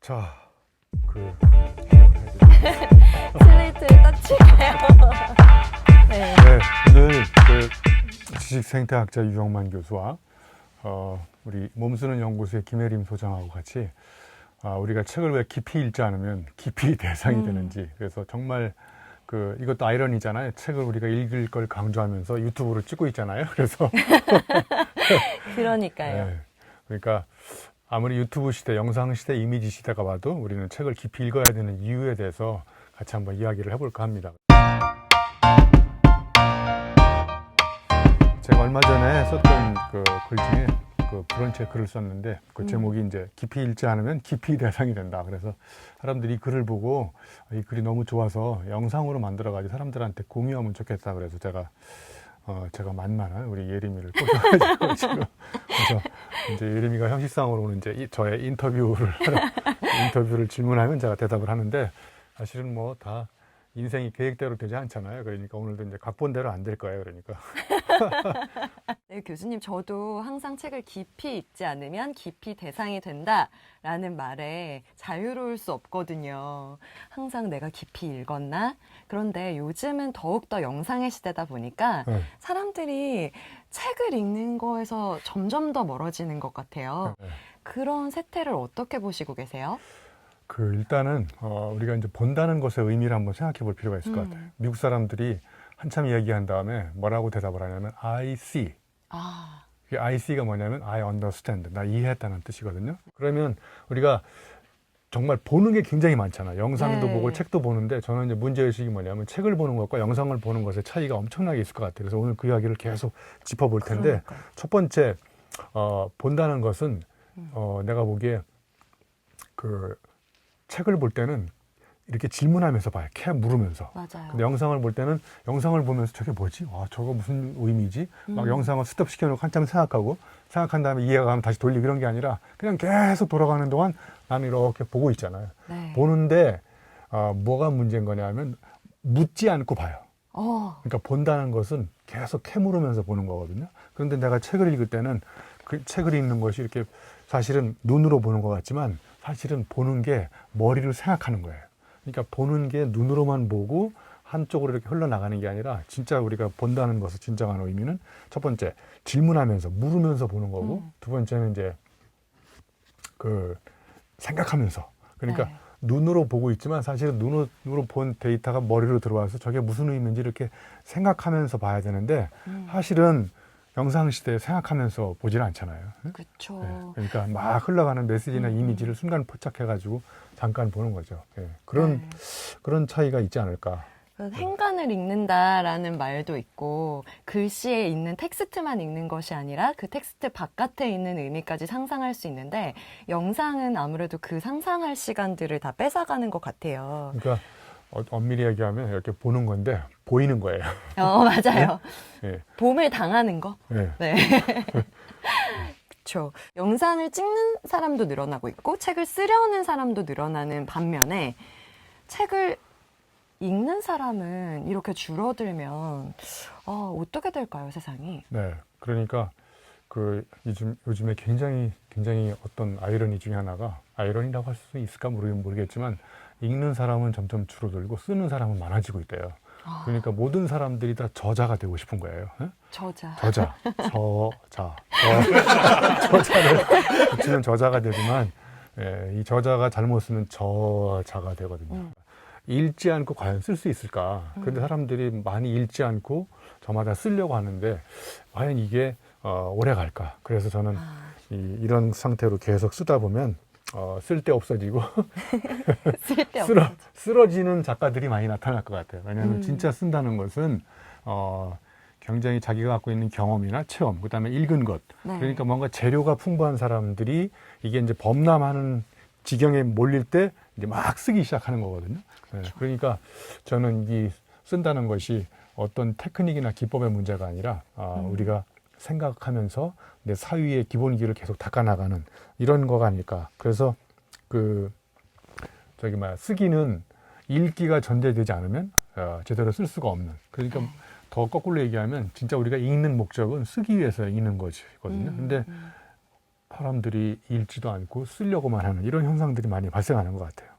자, 슬레이트를 따칠까요? 네. 네, 오늘 지식생태학자 유영만 교수와 우리 몸쓰는 연구소의 김혜림 소장하고 같이 우리가 책을 왜 깊이 읽지 않으면 깊이 대상이 되는지, 그래서 정말 이것도 아이러니잖아요. 책을 우리가 읽을 걸 강조하면서 유튜브를 찍고 있잖아요. 그래서 그러니까요. 네, 그러니까 아무리 유튜브 시대, 영상 시대, 이미지 시대가 봐도 우리는 책을 깊이 읽어야 되는 이유에 대해서 같이 한번 이야기를 해볼까 합니다. 제가 얼마 전에 썼던 글 중에 브런치에 글을 썼는데 그 제목이 이제 깊이 읽지 않으면 깊이 대상이 된다. 그래서 사람들이 이 글을 보고 이 글이 너무 좋아서 영상으로 만들어가지고 사람들한테 공유하면 좋겠다. 그래서 제가 만만한 우리 예림이를 꼬셔가지고 지금 그래서 이제 예림이가 형식상으로는 이제 저의 인터뷰를 질문하면 제가 대답을 하는데, 사실은 뭐 다 인생이 계획대로 되지 않잖아요. 그러니까 오늘도 이제 각본대로 안 될 거예요. 그러니까. 네, 교수님, 저도 항상 책을 깊이 읽지 않으면 깊이 대상이 된다라는 말에 자유로울 수 없거든요. 항상 내가 깊이 읽었나? 그런데 요즘은 더욱더 영상의 시대다 보니까 네. 사람들이 책을 읽는 거에서 점점 더 멀어지는 것 같아요. 네. 그런 세태를 어떻게 보시고 계세요? 일단은 우리가 이제 본다는 것의 의미를 한번 생각해 볼 필요가 있을 것 같아요. 미국 사람들이 한참 이야기한 다음에 뭐라고 대답을 하냐면 I see. 이 I see가 뭐냐면 I understand. 나 이해했다는 뜻이거든요. 그러면 우리가 정말 보는 게 굉장히 많잖아요. 영상도 네. 보고 책도 보는데, 저는 이제 문제의식이 뭐냐면 책을 보는 것과 영상을 보는 것의 차이가 엄청나게 있을 것 같아요. 그래서 오늘 그 이야기를 계속 짚어볼 텐데, 그러니까요. 첫 번째 본다는 것은 내가 보기에 책을 볼 때는 이렇게 질문하면서 봐요. 캐 물으면서. 맞아요. 근데 영상을 볼 때는 영상을 보면서 저게 뭐지? 저거 무슨 의미지? 막 영상을 스톱 시켜놓고 한참 생각한 다음에 이해가 가면 다시 돌리고 이런 게 아니라 그냥 계속 돌아가는 동안 나는 이렇게 보고 있잖아요. 네. 보는데 뭐가 문제인 거냐면 묻지 않고 봐요. 그러니까 본다는 것은 계속 캐물으면서 보는 거거든요. 그런데 내가 책을 읽을 때는 그 책을 읽는 것이 이렇게 사실은 눈으로 보는 것 같지만 사실은 보는 게 머리를 생각하는 거예요. 그러니까 보는 게 눈으로만 보고 한쪽으로 이렇게 흘러나가는 게 아니라, 진짜 우리가 본다는 것의 진정한 의미는 첫 번째 질문하면서 물으면서 보는 거고, 두 번째는 이제 생각하면서, 그러니까 네. 눈으로 보고 있지만 사실은 눈으로 본 데이터가 머리로 들어와서 저게 무슨 의미인지 이렇게 생각하면서 봐야 되는데, 사실은 영상 시대에 생각하면서 보지는 않잖아요. 그렇죠. 네. 그러니까 막 흘러가는 메시지나 이미지를 순간 포착해가지고 잠깐 보는 거죠. 네. 그런 차이가 있지 않을까. 행간을 읽는다라는 말도 있고, 글씨에 있는 텍스트만 읽는 것이 아니라 그 텍스트 바깥에 있는 의미까지 상상할 수 있는데, 영상은 아무래도 그 상상할 시간들을 다 뺏어가는 것 같아요. 그러니까 엄밀히 얘기하면 이렇게 보는 건데 보이는 거예요. 맞아요. 네. 봄을 당하는 거. 네. 네. 그렇죠. 영상을 찍는 사람도 늘어나고 있고, 책을 쓰려는 사람도 늘어나는 반면에, 책을 읽는 사람은 이렇게 줄어들면 어떻게 될까요, 세상이? 네. 그러니까 요즘에 굉장히 어떤 아이러니 중에 하나가, 아이러니라고 할 수 있을까 모르겠지만, 읽는 사람은 점점 줄어들고 쓰는 사람은 많아지고 있대요. 그러니까 모든 사람들이 다 저자가 되고 싶은 거예요. 네? 저자를 붙이면 저자가 되지만, 이 저자가 잘못 쓰면 저자가 되거든요. 읽지 않고 과연 쓸 수 있을까? 그런데 사람들이 많이 읽지 않고 저마다 쓰려고 하는데 과연 이게 오래 갈까? 그래서 저는 이런 상태로 계속 쓰다 보면 쓸데 없어지고 쓰러지는 작가들이 많이 나타날 것 같아요. 왜냐하면 진짜 쓴다는 것은 굉장히 자기가 갖고 있는 경험이나 체험, 그다음에 읽은 것, 네. 그러니까 뭔가 재료가 풍부한 사람들이 이게 이제 범람하는 지경에 몰릴 때 이제 막 쓰기 시작하는 거거든요. 네, 그러니까 저는 이 쓴다는 것이 어떤 테크닉이나 기법의 문제가 아니라 우리가 생각하면서 내 사위의 기본기를 계속 닦아나가는 이런 거가 아닐까. 그래서 쓰기는 읽기가 전제되지 않으면 제대로 쓸 수가 없는. 그러니까 더 거꾸로 얘기하면 진짜 우리가 읽는 목적은 쓰기 위해서 읽는 것이거든요. 근데 사람들이 읽지도 않고 쓰려고만 하는 이런 현상들이 많이 발생하는 것 같아요.